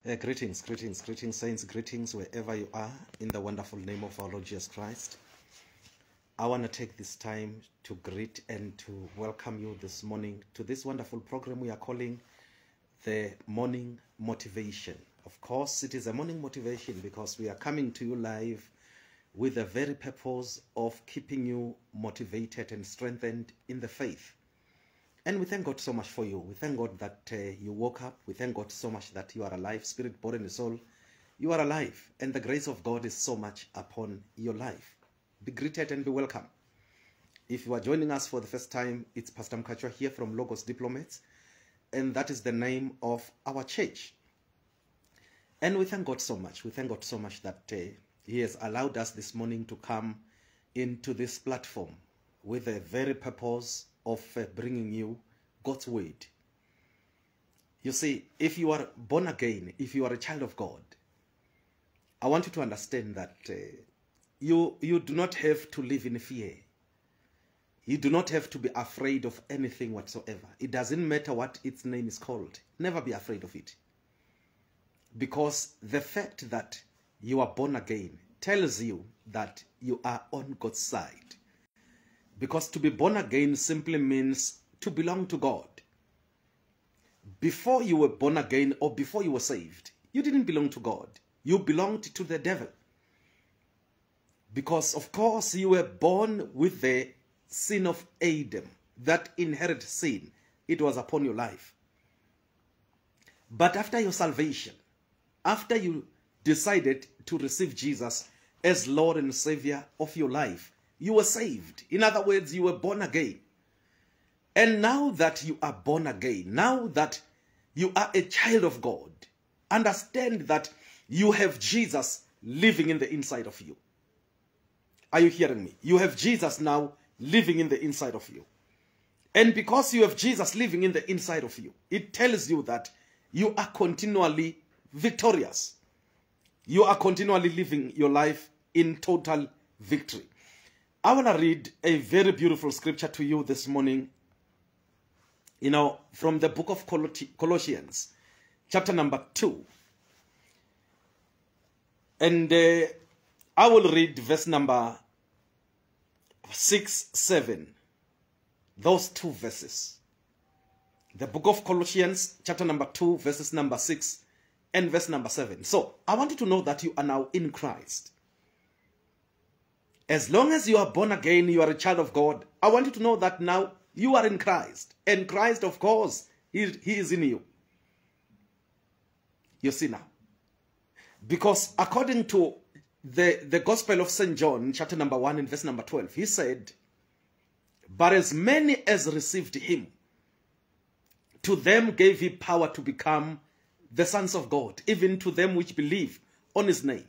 Greetings, saints, greetings wherever you are, in the wonderful name of our Lord Jesus Christ. I want to take this time to greet and to welcome you this morning to this wonderful program we are calling the Morning Motivation. Of course, it is a morning motivation because we are coming to you live with the very purpose of keeping you motivated and strengthened in the faith. And we thank God so much for you. We thank God that you woke up. We thank God so much that you are alive, spirit, body, and soul. You are alive, and the grace of God is so much upon your life. Be greeted and be welcome. If you are joining us for the first time, it's Pastor Mkachwa here from Logos Diplomats, and that is the name of our church. And we thank God so much. We thank God so much that He has allowed us this morning to come into this platform with the very purpose of bringing you God's word. You see, if you are born again, if you are a child of God, I want you to understand that you do not have to live in fear. You do not have to be afraid of anything whatsoever. It doesn't matter what its name is called. Never be afraid of it. Because the fact that you are born again tells you that you are on God's side. Because to be born again simply means to belong to God. Before you were born again or before you were saved, you didn't belong to God. You belonged to the devil. Because, of course, you were born with the sin of Adam, that inherent sin. It was upon your life. But after your salvation, after you decided to receive Jesus as Lord and Savior of your life, you were saved. In other words, you were born again. And now that you are born again, now that you are a child of God, understand that you have Jesus living in the inside of you. Are you hearing me? You have Jesus now living in the inside of you. And because you have Jesus living in the inside of you, it tells you that you are continually victorious. You are continually living your life in total victory. I want to read a very beautiful scripture to you this morning, from the book of Colossians, chapter number 2. And I will read verse number 6, 7. Those two verses. The book of Colossians, chapter number 2, verses number 6 and verse number 7. So, I want you to know that you are now in Christ. As long as you are born again, you are a child of God, I want you to know that now you are in Christ. And Christ, of course, He is in you. You see now. Because according to the Gospel of St. John, chapter number 1 and verse number 12, He said, "But as many as received Him, to them gave He power to become the sons of God, even to them which believe on His name."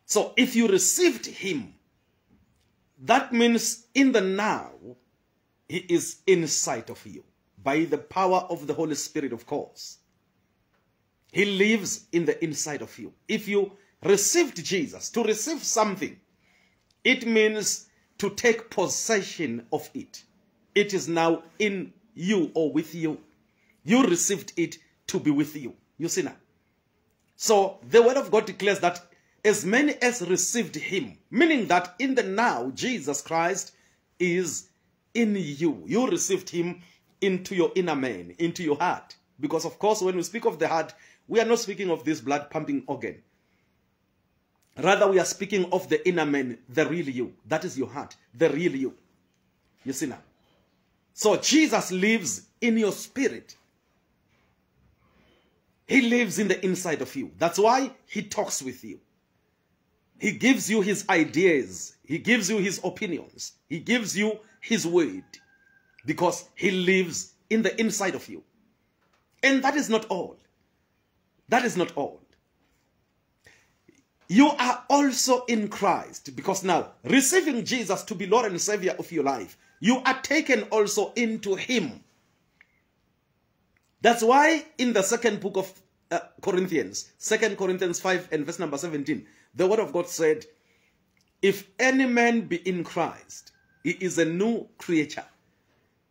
So if you received Him, that means in the now, He is inside of you by the power of the Holy Spirit, of course. He lives in the inside of you. If you received Jesus, to receive something, it means to take possession of it. It is now in you or with you. You received it to be with you. You see now. So the word of God declares that as many as received Him, meaning that in the now, Jesus Christ is in you. You received Him into your inner man, into your heart. Because, of course, when we speak of the heart, we are not speaking of this blood pumping organ. Rather, we are speaking of the inner man, the real you. That is your heart, the real you. You see now. So Jesus lives in your spirit. He lives in the inside of you. That's why He talks with you. He gives you His ideas. He gives you His opinions. He gives you His word. Because He lives in the inside of you. And that is not all. That is not all. You are also in Christ. Because now, receiving Jesus to be Lord and Savior of your life, you are taken also into Him. That's why in the second book of Corinthians, 2 Corinthians 5 and verse number 17, the word of God said, "If any man be in Christ, he is a new creature."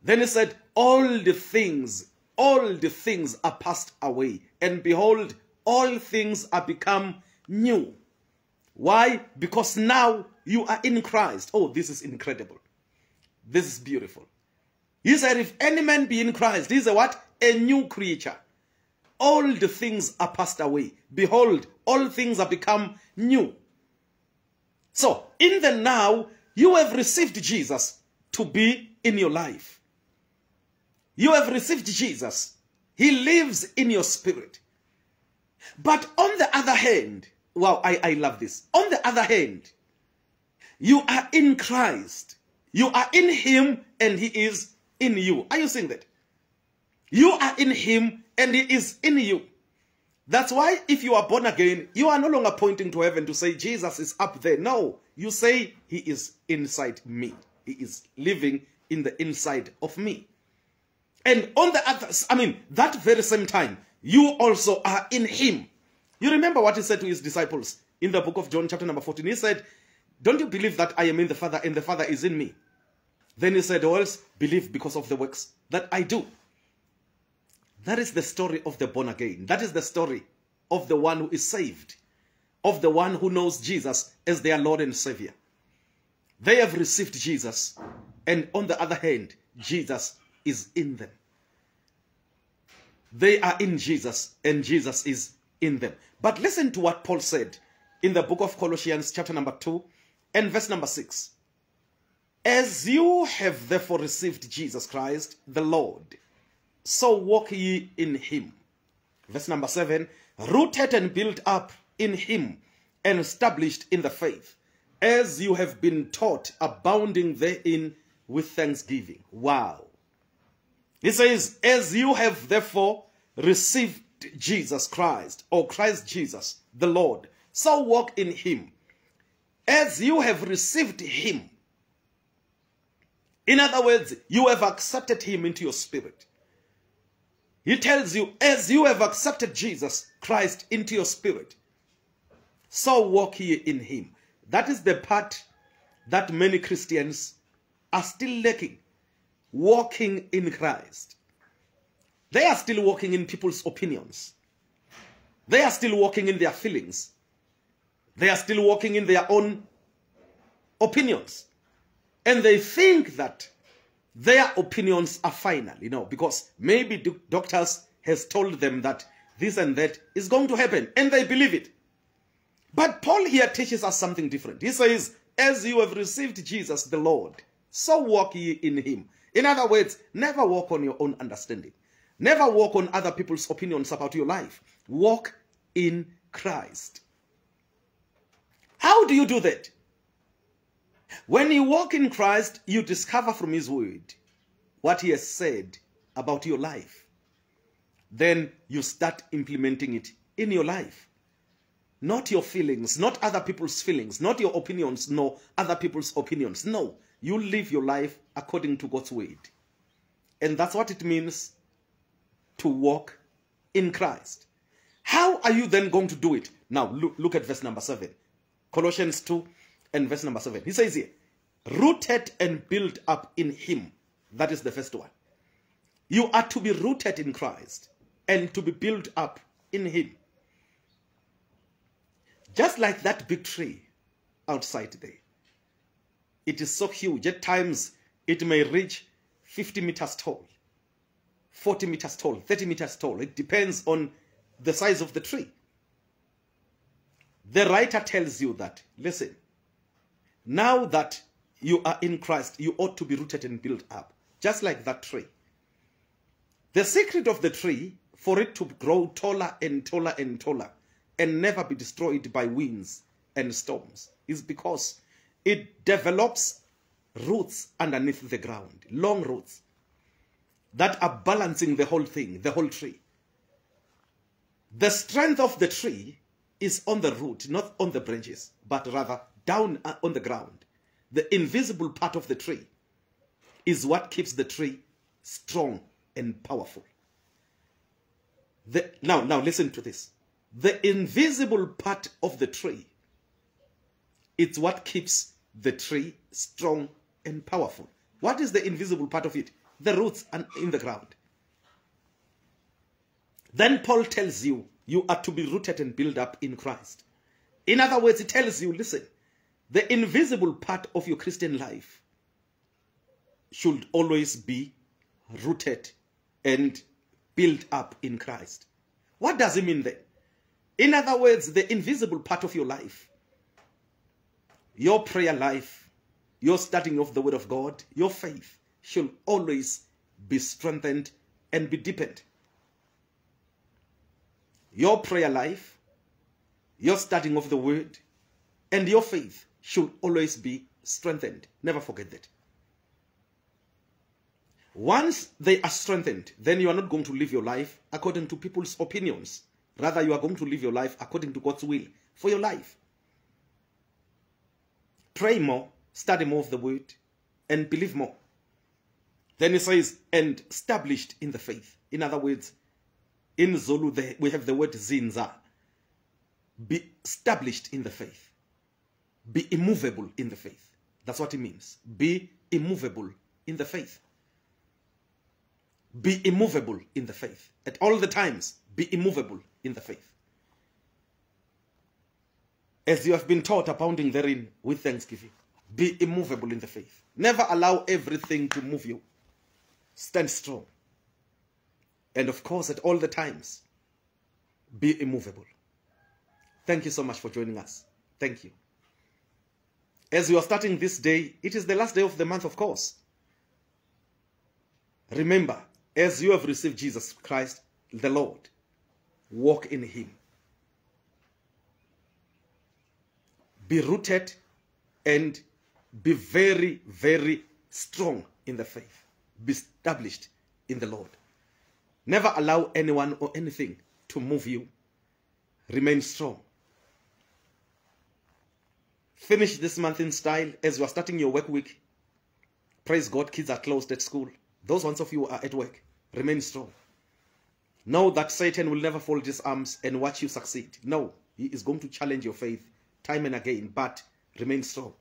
Then He said, "All the things old things are passed away, and behold, all things are become new. Why? Because now you are in Christ. Oh, this is incredible. This is beautiful. He said, if any man be in Christ, he is a what? A new creature. Old things are passed away. Behold, all things are become new. So, in the now, you have received Jesus to be in your life. You have received Jesus. He lives in your spirit. But on the other hand, wow, I love this. On the other hand, you are in Christ. You are in him and he is in you. Are you seeing that? You are in him and he is in you. That's why if you are born again, you are no longer pointing to heaven to say Jesus is up there. No, you say he is inside me. He is living in the inside of me. And on the other, that very same time, you also are in him. You remember what he said to his disciples in the book of John chapter number 14. He said, don't you believe that I am in the Father and the Father is in me? Then he said, or else believe because of the works that I do. That is the story of the born again. That is the story of the one who is saved, of the one who knows Jesus as their Lord and Savior. They have received Jesus, and on the other hand, Jesus is in them. They are in Jesus, and Jesus is in them. But listen to what Paul said in the book of Colossians chapter number 2 and verse number 6. As you have therefore received Jesus Christ, the Lord, so walk ye in him. Verse number 7, rooted and built up in him and established in the faith, as you have been taught, abounding therein with thanksgiving. Wow. He says, as you have therefore received Jesus Christ, or Christ Jesus, the Lord, so walk in him. As you have received him. In other words, you have accepted him into your spirit. He tells you, as you have accepted Jesus Christ into your spirit, so walk ye in him. That is the part that many Christians are still lacking. Walking in Christ. They are still walking in people's opinions. They are still walking in their feelings. They are still walking in their own opinions. And they think that their opinions are final, because maybe doctors has told them that this and that is going to happen, and they believe it. But Paul here teaches us something different. He says, as you have received Jesus the Lord, so walk ye in him. In other words, never walk on your own understanding. Never walk on other people's opinions about your life. Walk in Christ. How do you do that? When you walk in Christ, you discover from his word what he has said about your life. Then you start implementing it in your life. Not your feelings, not other people's feelings, not your opinions, nor other people's opinions. No, you live your life according to God's word. And that's what it means to walk in Christ. How are you then going to do it? Now, look at verse number 7. Colossians 2 and verse number 7. He says here, rooted and built up in him. That is the first one. You are to be rooted in Christ and to be built up in him. Just like that big tree outside there. It is so huge. At times, it may reach 50 meters tall, 40 meters tall, 30 meters tall. It depends on the size of the tree. The writer tells you that, listen, now that you are in Christ, you ought to be rooted and built up, just like that tree. The secret of the tree, for it to grow taller and taller and taller, and never be destroyed by winds and storms, is because it develops roots underneath the ground, long roots that are balancing the whole thing, the whole tree. The strength of the tree is on the root, not on the branches, but rather down on the ground. The invisible part of the tree is what keeps the tree strong and powerful. Now listen to this. The invisible part of the tree, it's what keeps the tree strong and powerful. What is the invisible part of it? The roots in the ground. Then Paul tells you, you are to be rooted and built up in Christ. In other words, he tells you, listen, the invisible part of your Christian life should always be rooted and built up in Christ. What does it mean then? In other words, the invisible part of your life, your prayer life, your studying of the Word of God, your faith should always be strengthened and be deepened. Your prayer life, your studying of the Word, and your faith should always be strengthened. Never forget that. Once they are strengthened, then you are not going to live your life according to people's opinions. Rather, you are going to live your life according to God's will for your life. Pray more, study more of the Word, and believe more. Then he says, and established in the faith. In other words, in Zulu, we have the word zinza. Be established in the faith. Be immovable in the faith. That's what it means. Be immovable in the faith. Be immovable in the faith. At all the times, be immovable in the faith. As you have been taught, abounding therein with thanksgiving. Be immovable in the faith. Never allow everything to move you. Stand strong. And of course, at all the times, be immovable. Thank you so much for joining us. Thank you. As we are starting this day, it is the last day of the month, of course. Remember, as you have received Jesus Christ, the Lord, walk in Him. Be rooted and be very, very strong in the faith. Be established in the Lord. Never allow anyone or anything to move you. Remain strong. Finish this month in style as you are starting your work week. Praise God, kids are closed at school. Those ones of you are at work. Remain strong. Know that Satan will never fold his arms and watch you succeed. No, he is going to challenge your faith time and again, but remain strong.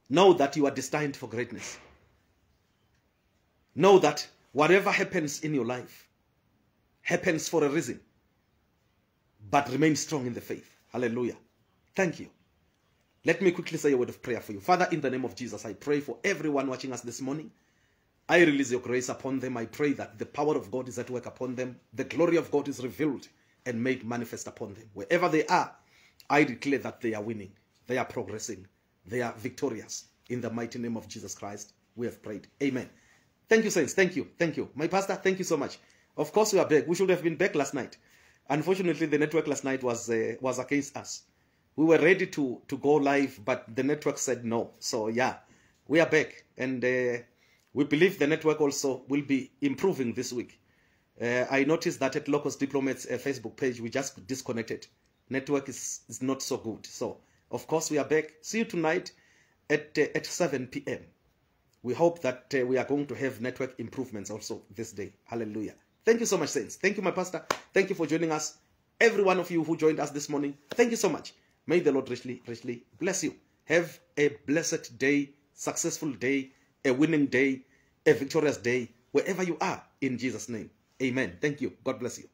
Know that you are destined for greatness. Know that whatever happens in your life happens for a reason, but remain strong in the faith. Hallelujah. Thank you. Let me quickly say a word of prayer for you. Father, in the name of Jesus, I pray for everyone watching us this morning. I release your grace upon them. I pray that the power of God is at work upon them. The glory of God is revealed and made manifest upon them. Wherever they are, I declare that they are winning. They are progressing. They are victorious. In the mighty name of Jesus Christ, we have prayed. Amen. Thank you, saints. Thank you. Thank you. My pastor, thank you so much. Of course, we are back. We should have been back last night. Unfortunately, the network last night was against us. We were ready to go live, but the network said no. So, yeah, we are back. And we believe the network also will be improving this week. I noticed that at Locos Diplomats Facebook page, we just disconnected. Network is not so good. So, of course, we are back. See you tonight at 7 p.m. We hope that we are going to have network improvements also this day. Hallelujah. Thank you so much, saints. Thank you, my pastor. Thank you for joining us. Every one of you who joined us this morning, thank you so much. May the Lord richly, richly bless you. Have a blessed day, successful day, a winning day, a victorious day, wherever you are, in Jesus' name. Amen. Thank you. God bless you.